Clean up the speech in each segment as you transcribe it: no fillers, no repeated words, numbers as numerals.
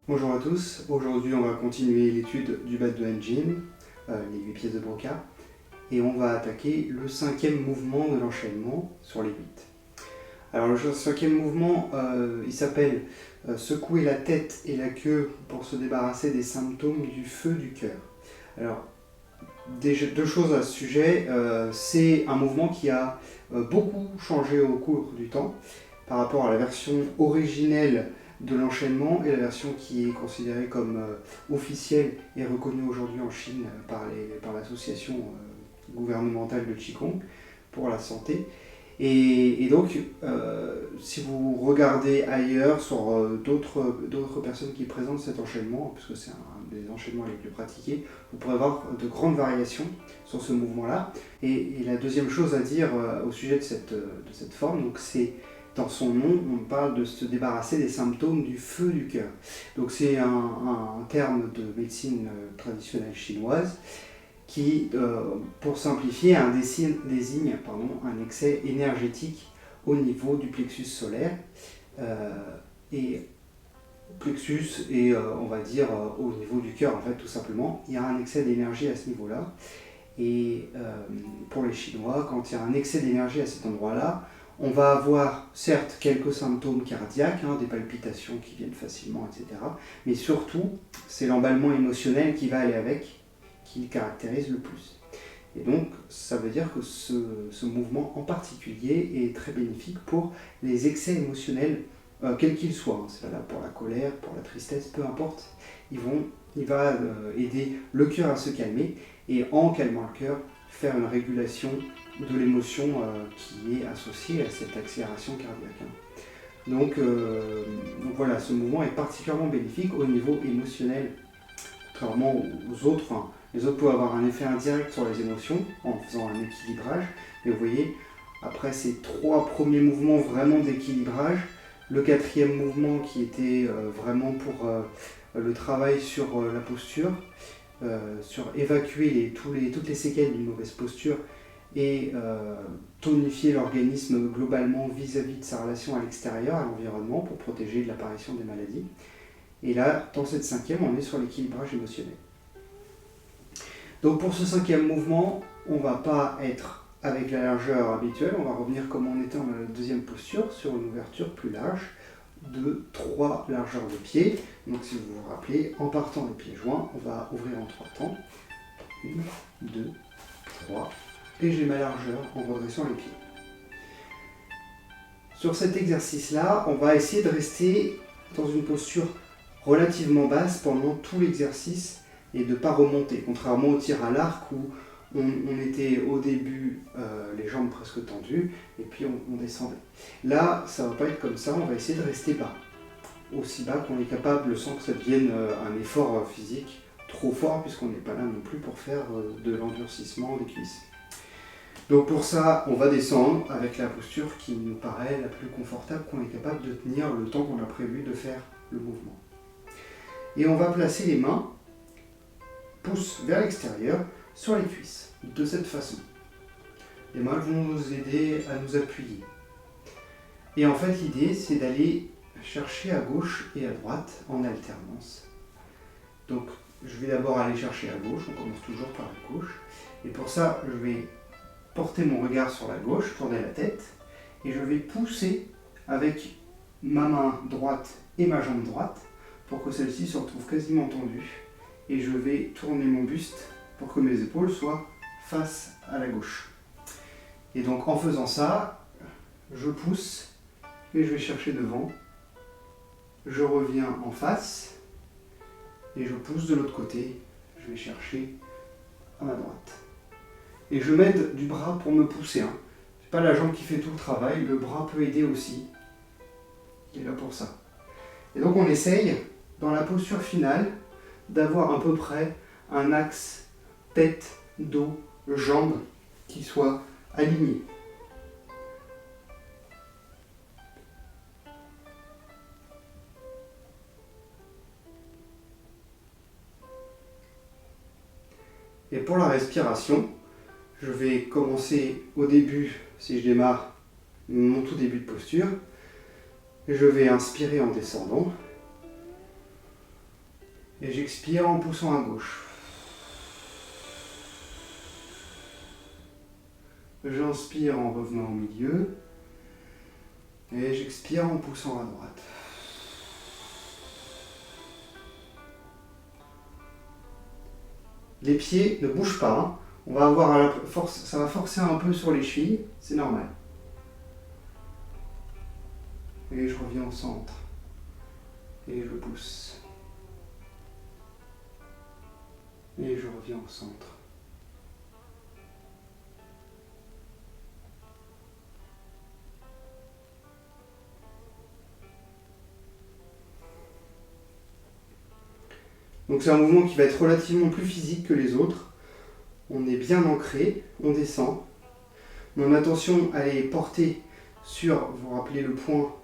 Bonjour à tous, aujourd'hui on va continuer l'étude du Bade de Engine, les 8 pièces de Broca, et on va attaquer le 5e mouvement de l'enchaînement sur les 8. Alors le 5e mouvement, il s'appelle secouer la tête et la queue pour se débarrasser des symptômes du feu du cœur. Alors, deux choses à ce sujet, c'est un mouvement qui a beaucoup changé au cours du temps par rapport à la version originelle de l'enchaînement et la version qui est considérée comme officielle et reconnue aujourd'hui en Chine par l'association gouvernementale de Qigong pour la santé. Et donc, si vous regardez ailleurs sur d'autres personnes qui présentent cet enchaînement, puisque c'est un des enchaînements les plus pratiqués, vous pourrez voir de grandes variations sur ce mouvement-là. Et la deuxième chose à dire au sujet de cette forme, donc c'est dans son nom, on parle de se débarrasser des symptômes du feu du cœur. Donc c'est un terme de médecine traditionnelle chinoise qui, pour simplifier, désigne un excès énergétique au niveau du plexus solaire. Et plexus et on va dire au niveau du cœur, en fait, tout simplement. Il y a un excès d'énergie à ce niveau-là. Et pour les Chinois, quand il y a un excès d'énergie à cet endroit-là, on va avoir certes quelques symptômes cardiaques, des palpitations qui viennent facilement, etc. Mais surtout, c'est l'emballement émotionnel qui va aller avec, qui le caractérise le plus. Et donc, ça veut dire que ce mouvement en particulier est très bénéfique pour les excès émotionnels, quels qu'ils soient. C'est là pour la colère, pour la tristesse, peu importe. Il va aider le cœur à se calmer et en calmant le cœur, faire une régulation de l'émotion qui est associée à cette accélération cardiaque. Donc voilà, ce mouvement est particulièrement bénéfique au niveau émotionnel, contrairement aux autres. Les autres peuvent avoir un effet indirect sur les émotions en faisant un équilibrage, mais vous voyez, après ces 3 premiers mouvements vraiment d'équilibrage, le 4e mouvement qui était vraiment pour le travail sur la posture, sur évacuer toutes les séquelles d'une mauvaise posture et tonifier l'organisme globalement vis-à-vis de sa relation à l'extérieur, à l'environnement, pour protéger de l'apparition des maladies. Et là, dans cette 5e, on est sur l'équilibrage émotionnel. Donc pour ce 5e mouvement, on ne va pas être avec la largeur habituelle, on va revenir comme on était dans la 2e posture, sur une ouverture plus large de 3 largeurs de pieds. Donc si vous vous rappelez, en partant des pieds joints, on va ouvrir en 3 temps. 1, 2, 3. Et j'ai ma largeur en redressant les pieds. Sur cet exercice-là, on va essayer de rester dans une posture relativement basse pendant tout l'exercice et de ne pas remonter, contrairement au tir à l'arc où on était au début les jambes presque tendues et puis on descendait. Là, ça ne va pas être comme ça, on va essayer de rester bas, aussi bas qu'on est capable sans que ça devienne un effort physique trop fort, puisqu'on n'est pas là non plus pour faire de l'endurcissement des cuisses. Donc pour ça, on va descendre avec la posture qui nous paraît la plus confortable qu'on est capable de tenir le temps qu'on a prévu de faire le mouvement. Et on va placer les mains, pouces vers l'extérieur, sur les cuisses, de cette façon. Les mains vont nous aider à nous appuyer. Et en fait, l'idée, c'est d'aller chercher à gauche et à droite en alternance. Donc, je vais d'abord aller chercher à gauche, on commence toujours par la gauche. Et pour ça, je vais porter mon regard sur la gauche, tourner la tête, et je vais pousser avec ma main droite et ma jambe droite pour que celle-ci se retrouve quasiment tendue. Et je vais tourner mon buste pour que mes épaules soient face à la gauche. Et donc en faisant ça, je pousse et je vais chercher devant. Je reviens en face et je pousse de l'autre côté. Je vais chercher à ma droite. Et je m'aide du bras pour me pousser. C'est pas la jambe qui fait tout le travail, le bras peut aider aussi. Il est là pour ça. Et donc on essaye, dans la posture finale, d'avoir à peu près un axe tête, dos, jambes qui soit aligné. Et pour la respiration, je vais commencer au début, si je démarre mon tout début de posture, je vais inspirer en descendant. Et j'expire en poussant à gauche. J'inspire en revenant au milieu. Et j'expire en poussant à droite. Les pieds ne bougent pas. Hein. On va avoir à la force, ça va forcer un peu sur les chevilles, c'est normal. Et je reviens au centre. Et je pousse. Et je reviens au centre. Donc c'est un mouvement qui va être relativement plus physique que les autres. On est bien ancré, on descend. Mon attention, elle est portée sur, vous vous rappelez, le point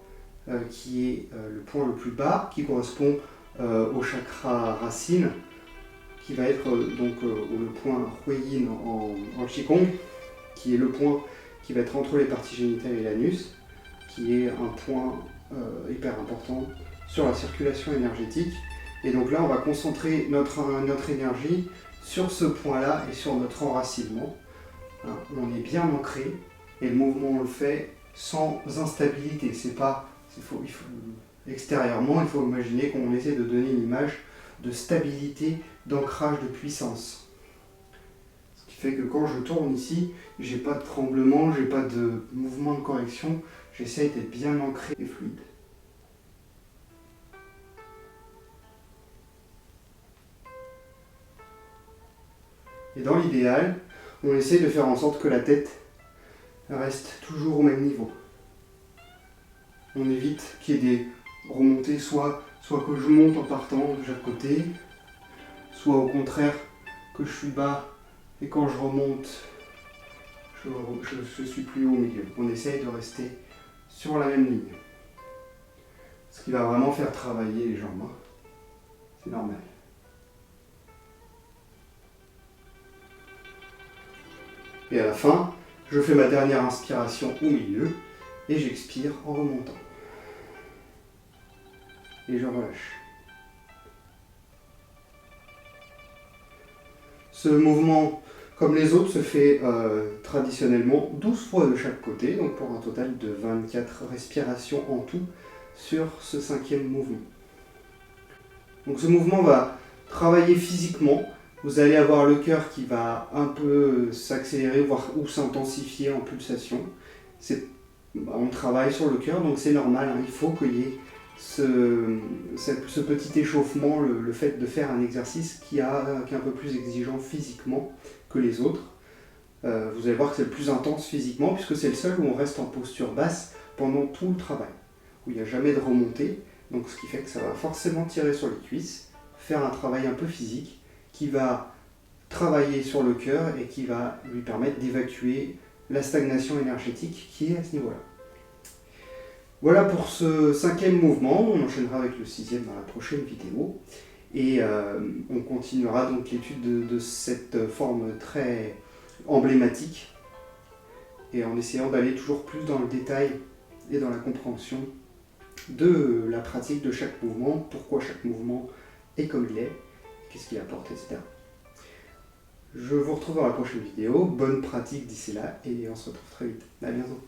qui est le point le plus bas, qui correspond au chakra racine, qui va être le point Huiyin en Qigong, qui est le point qui va être entre les parties génitales et l'anus, qui est un point hyper important sur la circulation énergétique. Et donc là, on va concentrer notre énergie sur ce point-là et sur notre enracinement. Hein, on est bien ancré et le mouvement, on le fait sans instabilité. Extérieurement, il faut imaginer qu'on essaie de donner une image de stabilité, d'ancrage, de puissance. Ce qui fait que quand je tourne ici, j'ai pas de tremblement, j'ai pas de mouvement de correction, j'essaie d'être bien ancré et fluide. Et dans l'idéal, on essaie de faire en sorte que la tête reste toujours au même niveau. On évite qu'il y ait des remontées, soit que je monte en partant de chaque côté, soit au contraire que je suis bas et quand je remonte, je suis plus haut au milieu. On essaye de rester sur la même ligne. Ce qui va vraiment faire travailler les jambes. Hein. C'est normal. Et à la fin, je fais ma dernière inspiration au milieu et j'expire en remontant. Et je relâche. Ce mouvement, comme les autres, se fait traditionnellement 12 fois de chaque côté, donc pour un total de 24 respirations en tout sur ce 5e mouvement. Donc ce mouvement va travailler physiquement. Vous allez avoir le cœur qui va un peu s'accélérer ou s'intensifier en pulsation. On travaille sur le cœur, donc c'est normal. Hein, il faut qu'il y ait ce petit échauffement, le fait de faire un exercice qui est un peu plus exigeant physiquement que les autres. Vous allez voir que c'est le plus intense physiquement, puisque c'est le seul où on reste en posture basse pendant tout le travail, où il n'y a jamais de remontée. Donc ce qui fait que ça va forcément tirer sur les cuisses, faire un travail un peu physique, qui va travailler sur le cœur et qui va lui permettre d'évacuer la stagnation énergétique qui est à ce niveau-là. Voilà pour ce 5e mouvement, on enchaînera avec le 6e dans la prochaine vidéo et on continuera donc l'étude de cette forme très emblématique et en essayant d'aller toujours plus dans le détail et dans la compréhension de la pratique de chaque mouvement, pourquoi chaque mouvement est comme il est, qu'est-ce qu'il apporte, etc. Je vous retrouve dans la prochaine vidéo. Bonne pratique d'ici là et on se retrouve très vite. À bientôt.